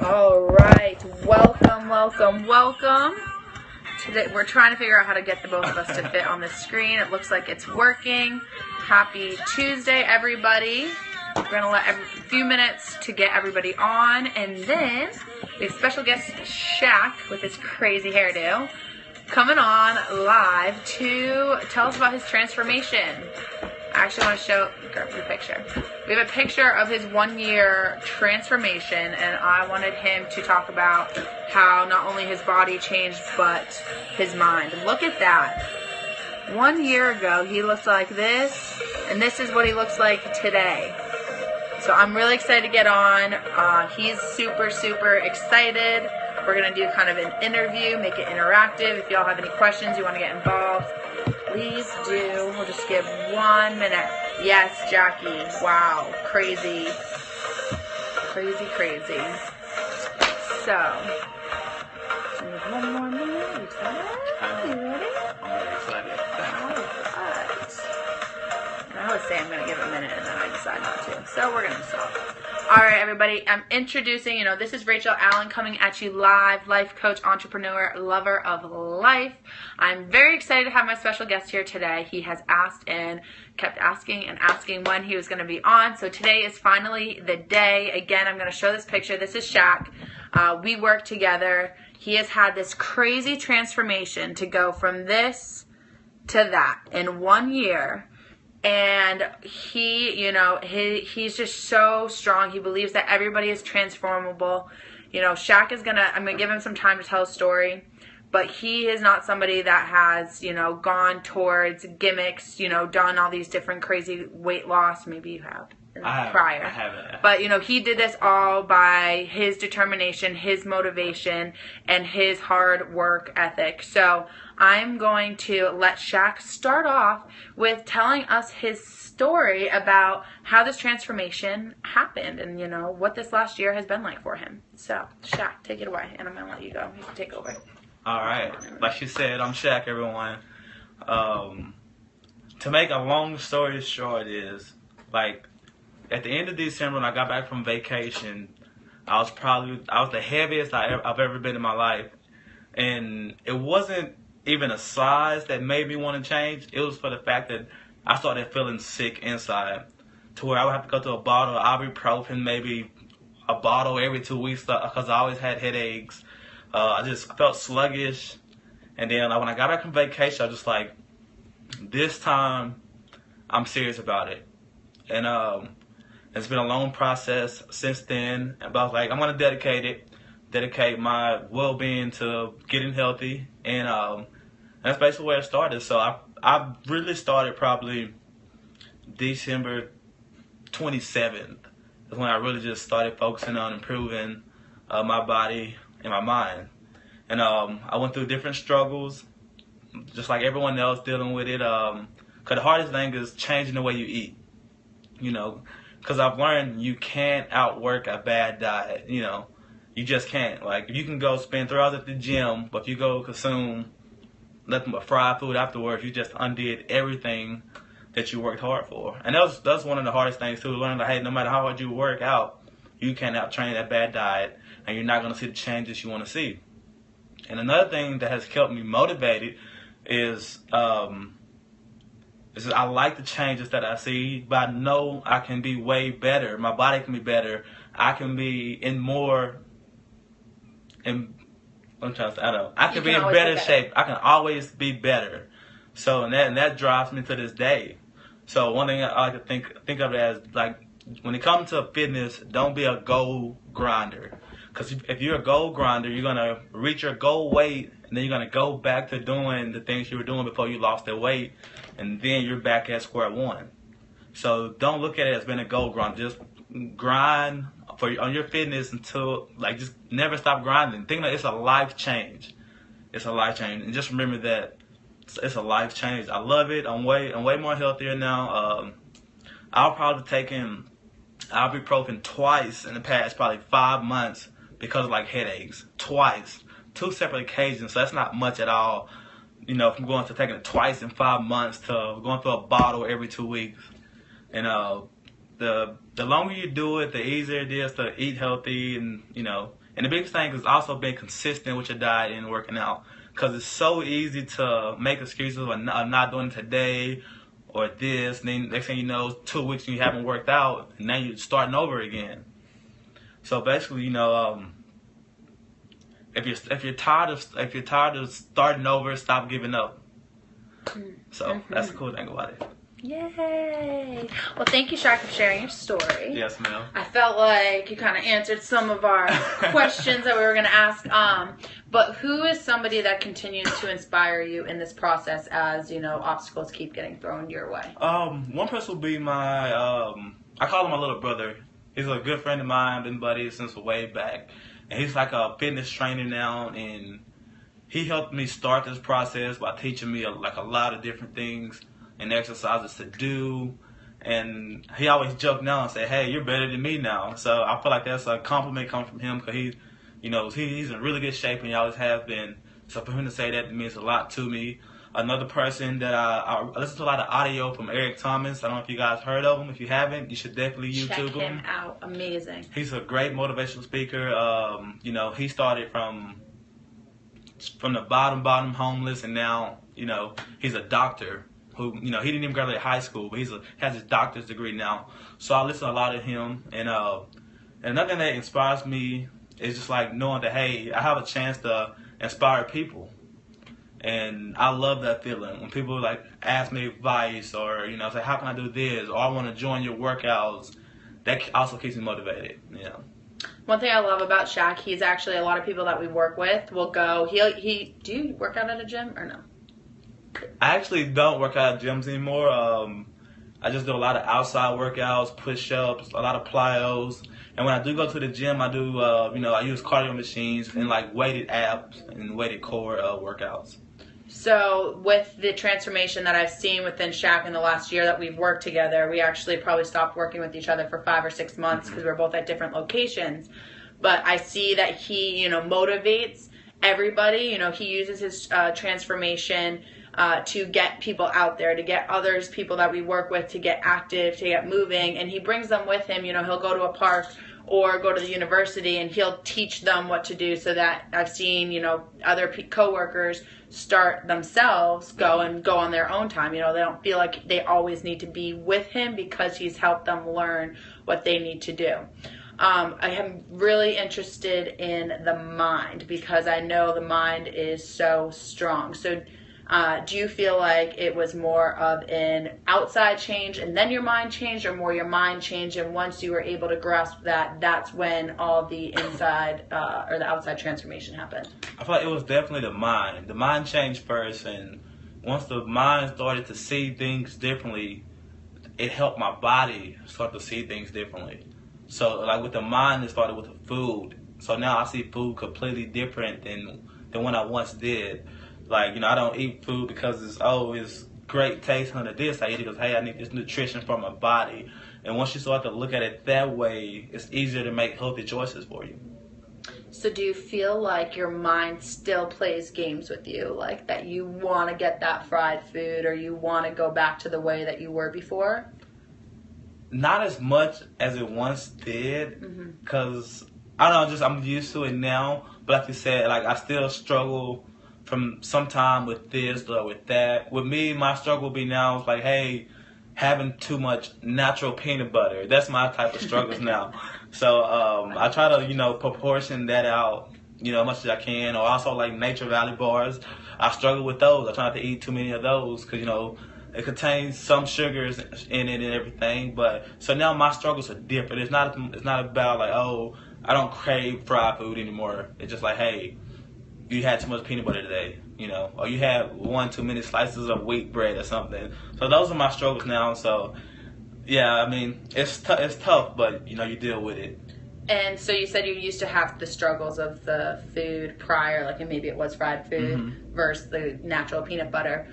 All right, welcome. Today we're trying to figure out how to get the both of us to fit on the screen. It looks like it's working. Happy Tuesday, everybody. We're gonna let a few minutes to get everybody on, and then we have special guest Shaq with his crazy hairdo coming on live to tell us about his transformation. I actually want to grab the picture. We have a picture of his 1-year transformation, and I wanted him to talk about how not only his body changed, but his mind. Look at that. 1 year ago, he looked like this, and this is what he looks like today. So I'm really excited to get on. He's super excited. We're going to do kind of an interview, make it interactive. If y'all have any questions, you want to get involved, please do. We'll just give 1 minute. Yes, Jackie. Wow. Crazy. So, one more minute. You excited? You ready? I'm excited. Alright. I always say I'm going to give a minute and then I decide not to. So we're going to stop. Alright, everybody. I'm introducing, this is Rachel Allen coming at you live, life coach, entrepreneur, lover of life. I'm very excited to have my special guest here today. He has asked and kept asking when he was going to be on. So today is finally the day. Again, I'm going to show this picture. This is Shaq. We work together. He has had this crazy transformation to go from this to that in 1 year. And he's just so strong. He believes that everybody is transformable. Shaq is I'm going to give him some time to tell a story. But he is not somebody that has, gone towards gimmicks, done all these different crazy weight loss. Maybe you have prior. I haven't. But, he did this all by his determination, his motivation, and his hard work ethic. So I'm going to let Shaq start off with telling us his story about how this transformation happened and, what this last year has been like for him. So, Shaq, take it away, and I'm going to let you go. You can take over. All right. Like you said, I'm Shaq, everyone. To make a long story short is, at the end of December when I got back from vacation, I was the heaviest I've ever been in my life. And it wasn't even a size that made me want to change. It was for the fact that I started feeling sick inside to where I would have to go to a bottle of ibuprofen, maybe a bottle every 2 weeks because I always had headaches. I just felt sluggish. And then when I got back from vacation, I was just like, this time I'm serious about it. And it's been a long process since then. But I was like, I'm going to dedicate my well-being to getting healthy. And that's basically where it started. So I really started probably December 27th. That's when I really just started focusing on improving my body and my mind. And I went through different struggles, just like everyone else dealing with it. Because the hardest thing is changing the way you eat. Because I've learned you can't outwork a bad diet. You just can't. If you can go spend 3 hours at the gym, but if you go consume nothing but fried food afterwards, you just undid everything that you worked hard for. And that's one of the hardest things too, to learn that, hey, no matter how hard you work out, you can't out-train that bad diet, and you're not going to see the changes you want to see. And another thing that has kept me motivated is I like the changes that I see, but I know I can be way better. My body can be better. I can be I can be in better shape. I can always be better. So and that drives me to this day. So one thing I like to think of it as, when it comes to fitness, don't be a goal grinder. Because if you're a goal grinder, you're going to reach your goal weight, and then you're going to go back to doing the things you were doing before you lost that weight, and then you're back at square one. So don't look at it as being a goal grinder. Just grind on your fitness until, just never stop grinding. Think that it's a life change. It's a life change. And just remember that it's a life change. I love it. I'm way more healthier now. I've probably taken ibuprofen twice in the past probably 5 months because of headaches. Twice. 2 separate occasions. So that's not much at all. From going to taking it twice in 5 months to going through a bottle every 2 weeks. And the longer you do it, the easier it is to eat healthy and, And the biggest thing is also being consistent with your diet and working out. Because it's so easy to make excuses of not doing it today or this. And then next thing you know, 2 weeks and you haven't worked out. And now you're starting over again. So basically, you know, if you're tired of starting over, stop giving up. So that's the cool thing about it. Yay! Well, thank you, Shaq, for sharing your story. Yes, ma'am. I felt like you kind of answered some of our questions that we were going to ask. But who is somebody that continues to inspire you in this process as, you know, obstacles keep getting thrown your way? One person would be my, I call him my little brother. He's a good friend of mine, been buddies since way back. And he's like a fitness trainer now, and he helped me start this process by teaching me a lot of different things and exercises to do. And he always joked now and say, "Hey, you're better than me now." So I feel like that's a compliment coming from him, because he's in really good shape, and he always has been. So for him to say that means a lot to me. Another person that I listen to a lot of audio from Eric Thomas. I don't know if you guys heard of him. If you haven't, you should definitely YouTube him. Check him out. Amazing. He's a great motivational speaker. He started from the bottom homeless, and now, he's a doctor who, he didn't even graduate high school, but has his doctor's degree now. So I listen to a lot of him, and another thing that inspires me is just like knowing that, hey, I have a chance to inspire people. And I love that feeling when people like ask me advice, or say, how can I do this, or I want to join your workouts. That also keeps me motivated. Yeah. One thing I love about Shaq, he's actually, a lot of people that we work with will go. Do you work out at a gym or no? I actually don't work out at gyms anymore. I just do a lot of outside workouts, push-ups, a lot of plyos. And when I do go to the gym, I do, I use cardio machines and like weighted abs and weighted core workouts. So with the transformation that I've seen within Shaq in the last year that we've worked together, we actually probably stopped working with each other for 5 or 6 months because we're both at different locations. But I see that he, motivates everybody. He uses his transformation to get people out there, to get people that we work with to get active, to get moving, and he brings them with him. He'll go to a park or go to the university, and he'll teach them what to do, so that I've seen, other coworkers start themselves, go on their own time. They don't feel like they always need to be with him because he's helped them learn what they need to do. I am really interested in the mind, because I know the mind is so strong. So do you feel like it was more of an outside change and then your mind changed, or more your mind changed, and once you were able to grasp that, that's when all the inside or the outside transformation happened? I feel like it was definitely the mind. The mind changed first, and once the mind started to see things differently, it helped my body start to see things differently. So like with the mind, it started with the food. So now I see food completely different than when I once did. Like, I don't eat food because it's great taste under this. I eat it because, hey, I need this nutrition for my body. And once you start to look at it that way, it's easier to make healthy choices for you. So do you feel like your mind still plays games with you? Like that you want to get that fried food, or you want to go back to the way that you were before? Not as much as it once did, because, I don't know, I'm used to it now. But like you said, like I still struggle from some time with this or with that. With me, my struggle will be now is like, hey, having too much natural peanut butter. That's my type of struggles now. So I try to, proportion that out, as much as I can. Or also like Nature Valley bars. I struggle with those. I try not to eat too many of those because, it contains some sugars in it and everything. But so now my struggles are different. It's not about like, oh, I don't crave fried food anymore. It's just like, hey, you had too much peanut butter today, or you had 1 too many slices of wheat bread or something. So those are my struggles now. So, yeah, I mean, it's tough, but, you deal with it. And so you said you used to have the struggles of the food prior, like maybe it was fried food versus the natural peanut butter.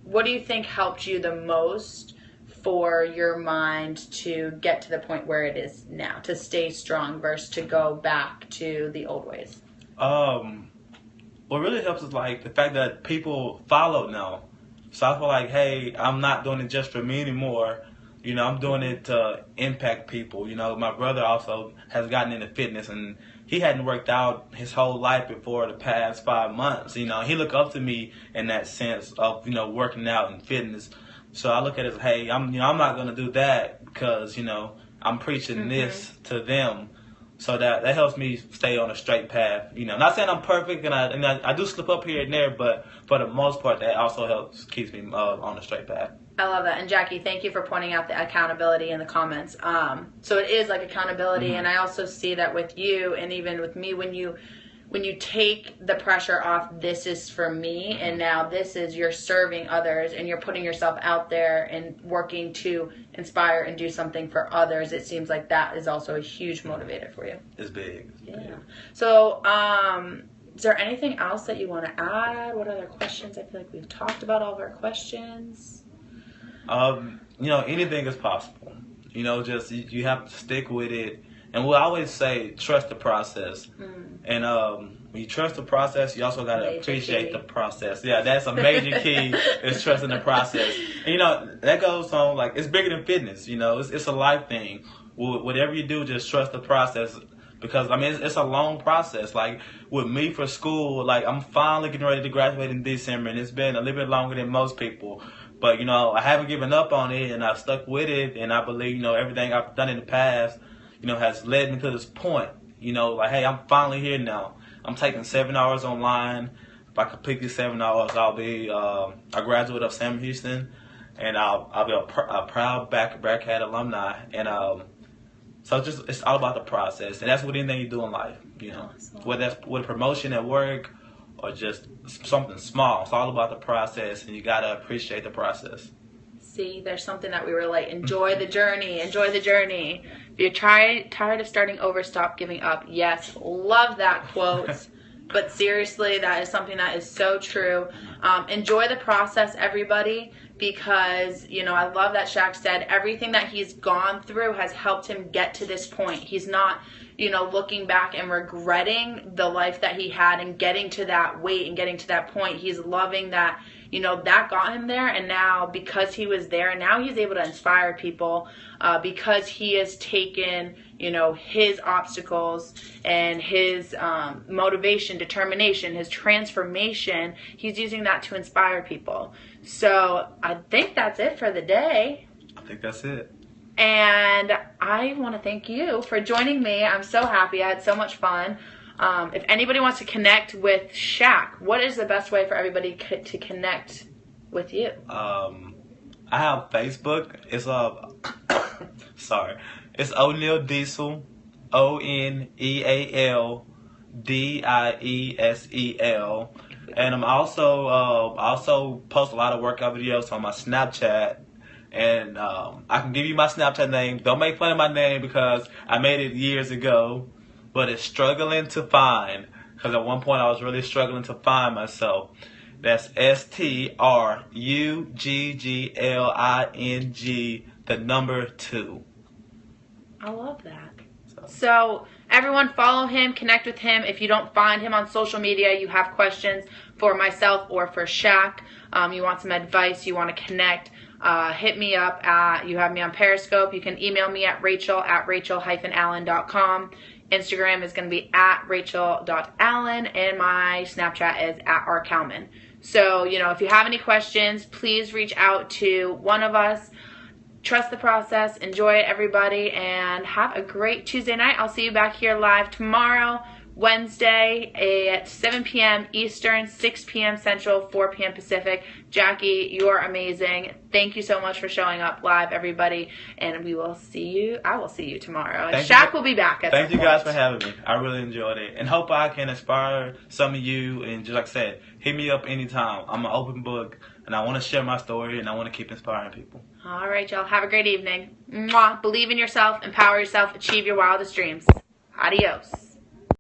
What do you think helped you the most for your mind to get to the point where it is now, to stay strong versus to go back to the old ways? What really helps is like the fact that people follow now. So I feel like, hey, I'm not doing it just for me anymore. You know, I'm doing it to impact people. You know, my brother also has gotten into fitness, and he hadn't worked out his whole life before the past 5 months. You know, he looked up to me in that sense of, you know, working out and fitness. So I look at it as, hey, I'm not going to do that because, you know, I'm preaching this to them. So that helps me stay on a straight path. You know, not saying I'm perfect, and I do slip up here and there, but for the most part, that also keeps me on a straight path. I love that. And Jackie, thank you for pointing out the accountability in the comments. So it is like accountability, and I also see that with you and even with me when you take the pressure off, this is for me, and now this is you're serving others and you're putting yourself out there and working to inspire and do something for others. It seems like that is also a huge motivator for you. It's big. Yeah. So, is there anything else that you want to add? What other questions? I feel like we've talked about all of our questions. You know, anything is possible. You know, just you have to stick with it. And we'll always say, trust the process. And when you trust the process, you also got to appreciate the process. Yeah, that's a major key is trusting the process. And, you know, that goes on, like, it's bigger than fitness. You know, it's a life thing. Whatever you do, just trust the process. Because, I mean, it's a long process. Like, with me for school, like, I'm finally getting ready to graduate in December. And it's been a little bit longer than most people. But, you know, I haven't given up on it. And I've stuck with it. And I believe, you know, everything I've done in the past, you know, has led me to this point. You know, like, hey, I'm finally here now. I'm taking 7 hours online. If I complete these 7 hours, I'll be a graduate of Sam Houston, and I'll be a proud Bearcat alumni. And so it's all about the process, and that's what anything you do in life. You know, whether that's with a promotion at work or just something small, it's all about the process, and you gotta appreciate the process. See, there's something that we were like, enjoy the journey, enjoy the journey. If you're tired of starting over, stop giving up. Yes, love that quote. But seriously, that is something that is so true. Enjoy the process, everybody, because, you know, I love that Shaq said everything that he's gone through has helped him get to this point. He's not, you know, looking back and regretting the life that he had and getting to that weight and getting to that point. He's loving that, you know, that got him there, and now because he was there, and now he's able to inspire people because he has taken, you know, his obstacles and his motivation, determination, his transformation. He's using that to inspire people. So I think that's it for the day. I think that's it. And I want to thank you for joining me. I'm so happy. I had so much fun. If anybody wants to connect with Shaq, what is the best way for everybody to connect with you? I have Facebook. It's it's O'Neal Diesel, ONEALDIESEL, and I'm also post a lot of workout videos on my Snapchat. And I can give you my Snapchat name. Don't make fun of my name because I made it years ago. But it's Struggling to Find. Because at one point I was really struggling to find myself. That's STRUGGLING, the number 2. I love that. So everyone follow him, connect with him. If you don't find him on social media, you have questions for myself or for Shaq. You want some advice, you want to connect. Hit me up you have me on Periscope. You can email me at rachel@rachel-allen.com. Instagram is going to be @rachel.allen, and my Snapchat is @rcalman. So, you know, if you have any questions, please reach out to one of us. Trust the process. Enjoy it, everybody, and have a great Tuesday night. I'll see you back here live tomorrow, Wednesday at 7 p.m. Eastern, 6 p.m. Central, 4 p.m. Pacific. Jackie, you're amazing. Thank you so much for showing up live, everybody. And I will see you tomorrow. And Shaq will be back. Thank you guys for having me. I really enjoyed it. And hope I can inspire some of you. And just like I said, hit me up anytime. I'm an open book. And I want to share my story. And I want to keep inspiring people. All right, y'all. Have a great evening. Mwah. Believe in yourself. Empower yourself. Achieve your wildest dreams. Adios.